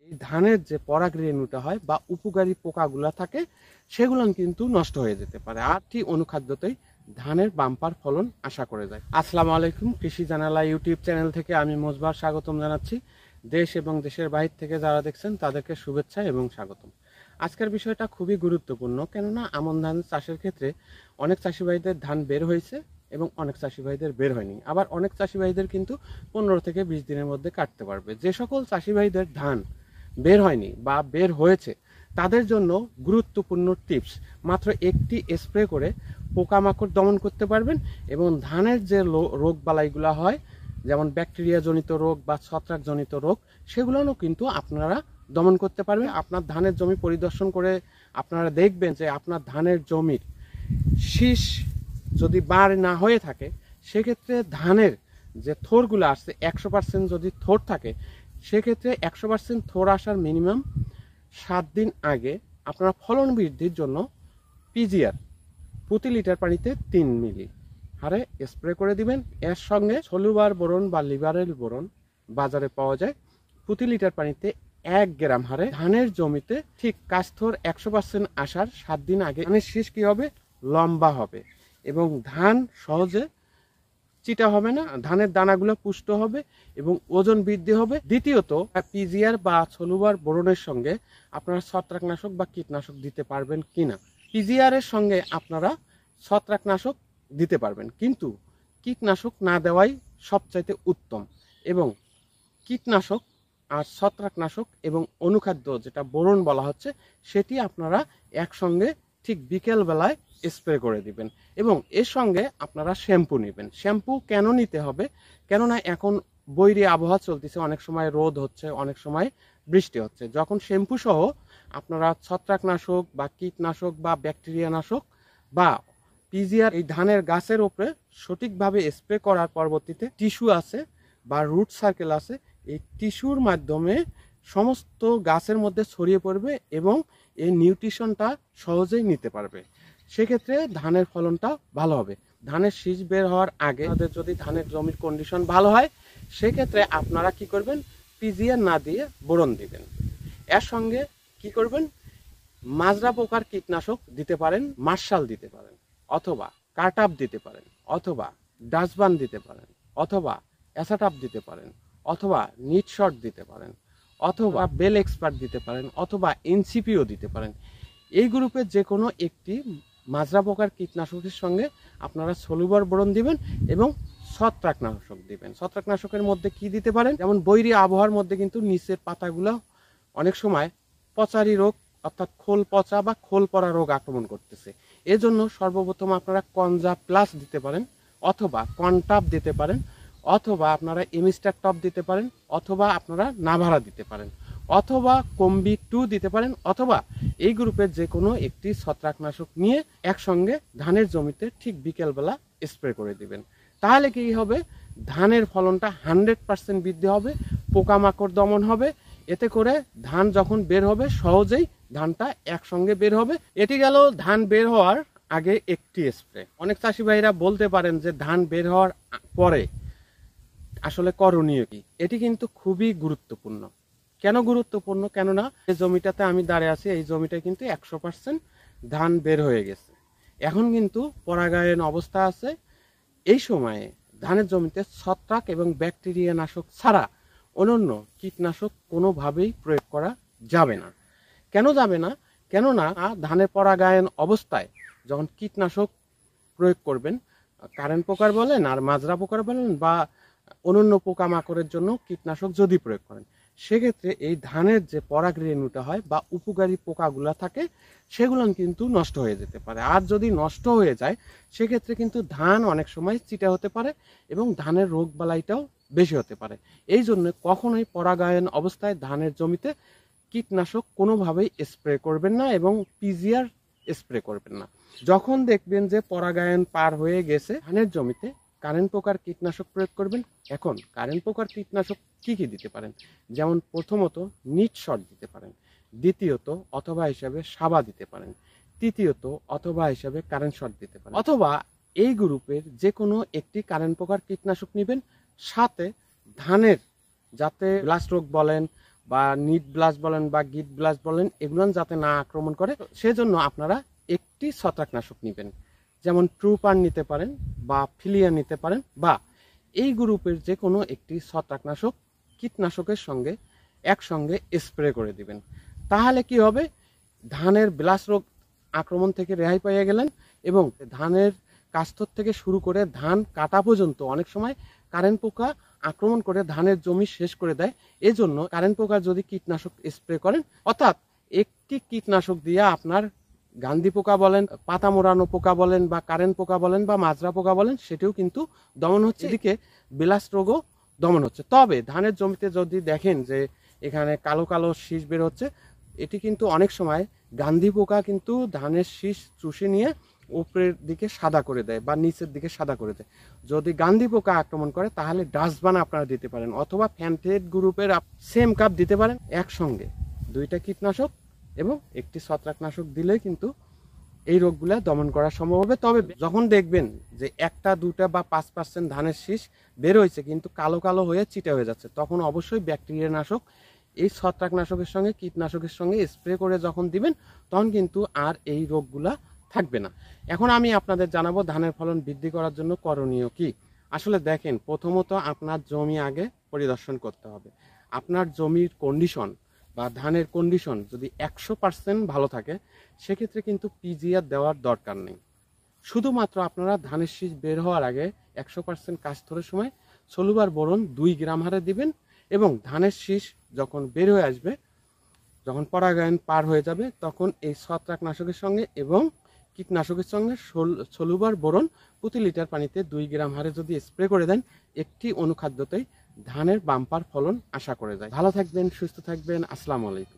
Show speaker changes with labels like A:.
A: এই ধানের যে পরাগ রেণুটা হয় বা উপকারী পোকাগুলা থাকে সেগুলো কিন্তু নষ্ট হয়ে যেতে পারে। আটটি অনুখাদ্যতেই ধানের বাম্পার ফলন আশা করে যায়। আসসালামু আলাইকুম, কৃষি জানালা ইউটিউব চ্যানেল থেকে আমি মোজবার স্বাগতম জানাচ্ছি। দেশ এবং দেশের বাহির থেকে যারা দেখছেন তাদেরকে শুভেচ্ছা এবং স্বাগতম। আজকের বিষয়টা খুবই গুরুত্বপূর্ণ, কেননা আমন ধান চাষের ক্ষেত্রে অনেক চাষি ভাইদের ধান বের হয়েছে এবং অনেক চাষি ভাইদের বের হয়নি। আবার অনেক চাষি ভাইদের কিন্তু 15 থেকে 20 দিনের মধ্যে কাটতে পারবে। যে সকল চাষি ভাইদের ধান বের হয়নি বা বের হয়েছে তাদের জন্য গুরুত্বপূর্ণ টিপস, মাত্র একটি স্প্রে করে পোকামাকড় দমন করতে পারবেন এবং ধানের যে রোগ বালাইগুলো হয়, যেমন ব্যাকটেরিয়া জনিত রোগ বা ছত্রাক জনিত রোগ, সেগুলোও কিন্তু আপনারা দমন করতে পারবেন। আপনার ধানের জমি পরিদর্শন করে আপনারা দেখবেন যে আপনার ধানের জমির শীষ যদি বার না হয়ে থাকে, সেক্ষেত্রে ধানের যে থোরগুলো আসছে 100% যদি থোর থাকে, সেক্ষেত্রে 100% থোর আসার মিনিমাম 7 দিন আগে আপনারা ফলন বৃদ্ধির জন্য পিজিআর প্রতি লিটার পানিতে 3 মিলি হারে স্প্রে করে দিবেন। এর সঙ্গে সলুবার বোরন বা লিবারেল বোরন বাজারে পাওয়া যায়, প্রতি লিটার পানিতে 1 গ্রাম হারে ধানের জমিতে ঠিক কাস্থর 100% আসার 7 দিন আগে ধানের শীষ কি হবে, লম্বা হবে এবং ধান সহজে চিটা হবে না, ধানের দানাগুলো পুষ্ট হবে এবং ওজন বৃদ্ধি হবে। দ্বিতীয়ত, পিজিআর বা সলুবার বোরনের সঙ্গে আপনারা ছত্রাকনাশক বা কীটনাশক দিতে পারবেন কিনা। পিজিআর এর সঙ্গে আপনারা ছত্রাকনাশক দিতে পারবেন, কিন্তু কীটনাশক না দেওয়াই সবচাইতে উত্তম। এবং কীটনাশক আর ছত্রাকনাশক এবং অনুখাদ্য যেটা বোরন বলা হচ্ছে, সেটি আপনারা একসঙ্গে ঠিক বিকেল বেলায় স্প্রে করে দিবেন। এবং এর সঙ্গে আপনারা শ্যাম্পু নেবেন। শ্যাম্পু কেন নিতে হবে, কেননা এখন বৈরী আবহাওয়া চলতেছে, অনেক সময় রোদ হচ্ছে, অনেক সময় বৃষ্টি হচ্ছে। যখন শ্যাম্পু সহ আপনারা ছত্রাকনাশক বা কীটনাশক বা ব্যাকটেরিয়া নাশক বা পিজিআর এই ধানের গাছের উপরে সঠিকভাবে স্প্রে করার পরবর্তীতে টিস্যু আছে বা রুট সার্কেল আছে, এই টিস্যুর মাধ্যমে সমস্ত গাছের মধ্যে ছড়িয়ে পড়বে এবং এই নিউট্রিশনটা সহজেই নিতে পারবে। সেক্ষেত্রে ধানের ফলনটা ভালো হবে। ধানের শীষ বের হওয়ার আগে যদি ধানের জমির কন্ডিশন ভালো হয়, সেক্ষেত্রে আপনারা কি করবেন, পিজিআর না দিয়ে বোরন দিবেন। এর সঙ্গে কি করবেন, মাজরা পোকার কীটনাশক দিতে পারেন, মার্শাল দিতে পারেন, অথবা কার্টাপ দিতে পারেন, অথবা ডাস্টবান দিতে পারেন, অথবা অ্যাসাটাপ দিতে পারেন, অথবা নিট শট দিতে পারেন, অথবা বেল এক্সপার্ট দিতে পারেন, অথবা এনসিপিও দিতে পারেন। এই গ্রুপের যে কোনো একটি মাজরা পোকার কীটনাশকের সঙ্গে আপনারা সলুবার বোরন দিবেন এবং ছত্রাকনাশক দিবেন। ছত্রাকনাশকের মধ্যে কি দিতে পারেন, যেমন বৈরী আবহাওয়ার মধ্যে কিন্তু নিচের পাতাগুলো অনেক সময় পচারি রোগ অর্থাৎ খোল পচা বা খোল পড়া রোগ আক্রমণ করতেছে। এজন্য সর্বপ্রথম আপনারা কনজা প্লাস দিতে পারেন, অথবা কনটাপ দিতে পারেন, অথবা আপনারা এমিস্টার টপ দিতে পারেন, অথবা আপনারা নাভারা দিতে পারেন, অথবা কম্বি 2 দিতে পারেন, অথবা এই গ্রুপের যে কোনো একটি ছত্রাকনাশক নিয়ে একসঙ্গে ধানের জমিতে ঠিক বিকেলবেলা স্প্রে করে দিবেন। তাহলে কি হবে, ধানের ফলনটা 100% বৃদ্ধি হবে, পোকামাকড় দমন হবে। এতে করে ধান যখন বের হবে সহজেই ধানটা একসঙ্গে বের হবে। এটি গেল ধান বের হওয়ার আগে একটি স্প্রে। অনেক চাষি ভাইরা বলতে পারেন যে ধান বের হওয়ার পরে আসলে করণীয় কি। এটি কিন্তু খুবই গুরুত্বপূর্ণ। কেন গুরুত্বপূর্ণ, কেননা এই জমিটাতে আমি দাঁড়িয়ে আছি, এই জমিটা কিন্তু 100% ধান বের হয়ে গেছে, এখন কিন্তু পরাগায়ন অবস্থা আছে। এই সময়ে ধানের জমিতে ছত্রাক এবং ব্যাকটেরিয়া নাশক ছাড়া অন্যান্য কীটনাশক কোনোভাবেই প্রয়োগ করা যাবে না। কেন যাবে না, কেননা ধানের পরাগায়ন অবস্থায় যখন কীটনাশক প্রয়োগ করবেন, কারেন্ট পোকার বলেন আর মাজরা পোকার বলেন বা অন্যান্য পোকামাকড়ের জন্য কীটনাশক যদি প্রয়োগ করেন, সেক্ষেত্রে এই ধানের যে পরাগ রেণুটা হয় বা উপকারী পোকাগুলা থাকে, সেগুলো কিন্তু নষ্ট হয়ে যেতে পারে। আর যদি নষ্ট হয়ে যায়, সেক্ষেত্রে কিন্তু ধান অনেক সময় চিটা হতে পারে এবং ধানের রোগ বালাইটাও বেশি হতে পারে। এই জন্য কখনোই পরাগায়ন অবস্থায় ধানের জমিতে কীটনাশক কোনোভাবেই স্প্রে করবেন না এবং পিজিআর স্প্রে করবেন না। যখন দেখবেন যে পরাগায়ন পার হয়ে গেছে, ধানের জমিতে কারেন্ট পোকার কীটনাশক প্রয়োগ করবেন। এখন কারেন্ট পোকার কীটনাশক কি কি দিতে পারেন, যেমন প্রথমত নিট শট দিতে পারেন, দ্বিতীয়ত অথবা হিসাবে সাবা দিতে পারেন, তৃতীয়ত অথবা হিসাবে কারেন্ট শট দিতে পারেন, অথবা এই গ্রুপের যে কোনো একটি কারেন্ট পোকার কীটনাশক নেবেন। সাথে ধানের যাতে ব্লাস্ট রোগ বলেন বা নিট ব্লাস্ট বলেন বা গিট ব্লাস্ট বলেন, এগুলো যাতে না আক্রমণ করে সেজন্য আপনারা একটি ছত্রাকনাশক নেবেন। যেমন ট্রুপার নিতে পারেন বা ফিলিয়া নিতে পারেন, বা এই গ্রুপের যে কোনো একটি ছত্রাকনাশক কীটনাশকের সঙ্গে একসঙ্গে স্প্রে করে দিবেন। তাহলে কি হবে, ধানের ব্লাস্ট রোগ আক্রমণ থেকে রেহাই পেয়ে গেলেন এবং ধানের কাস্তর থেকে শুরু করে ধান কাটা পর্যন্ত অনেক সময় কারেন্ট পোকা আক্রমণ করে ধানের জমি শেষ করে দেয়। এজন্য কারেন্ট পোকা যদি কীটনাশক স্প্রে করেন, অর্থাৎ একটি কীটনাশক দিয়ে আপনার গান্ধী পোকা বলেন, পাতা মোড়ানো পোকা বলেন, বা কারেন্ট পোকা বলেন, বা মাজরা পোকা বলেন, সেটিও কিন্তু দমন হচ্ছে, এদিকে ব্লাস্ট রোগও দমন হচ্ছে। তবে ধানের জমিতে যদি দেখেন যে এখানে কালো কালো শীষ বের হচ্ছে, এটি কিন্তু অনেক সময় গান্ধী পোকা কিন্তু ধানের শীষ চুষে নিয়ে উপরের দিকে সাদা করে দেয় বা নিচের দিকে সাদা করে দেয়। যদি গান্ধী পোকা আক্রমণ করে তাহলে ডাস্টবান আপনারা দিতে পারেন, অথবা ফ্যান্টেড গ্রুপের সেম কাপ দিতে পারেন। একসঙ্গে দুইটা কীটনাশক এবং একটি ছত্রাকনাশক দিলে কিন্তু এই রোগগুলা দমন করা সম্ভব হবে। তবে যখন দেখবেন যে একটা দুটা বা 5% ধানের শীষ বের হয়েছে কিন্তু কালো কালো হয়ে চিটে হয়ে যাচ্ছে, তখন অবশ্যই ব্যাকটেরিয়া নাশক এই ছত্রাকনাশকের সঙ্গে কীটনাশকের সঙ্গে স্প্রে করে যখন দিবেন, তখন কিন্তু আর এই রোগগুলা থাকবে না। এখন আমি আপনাদের জানাবো ধানের ফলন বৃদ্ধি করার জন্য করণীয় কি। আসলে দেখেন, প্রথমত আপনার জমি আগে পরিদর্শন করতে হবে। আপনার জমির কন্ডিশন বা ধানের কন্ডিশন যদি 100% ভালো থাকে, সেক্ষেত্রে কিন্তু পিজিআর দেওয়ার দরকার নেই। শুধুমাত্র আপনারা ধানের শীষ বের হওয়ার আগে 100% কাস্তরের সময় সলুবার বোরন 2 গ্রাম হারে দিবেন, এবং ধানের শীষ যখন বের হয়ে আসবে, যখন পরাগায়ন পার হয়ে যাবে, তখন এই ছত্রাকনাশকের সঙ্গে এবং কীটনাশকের সঙ্গে সলুবার বোরন প্রতি লিটার পানিতে 2 গ্রাম হারে যদি স্প্রে করে দেন, একটি অনুখাদ্যতেই ধানের বাম্পার ফলন আশা করে যায়। ভালো থাকবেন, সুস্থ থাকবেন। আসসালামু আলাইকুম।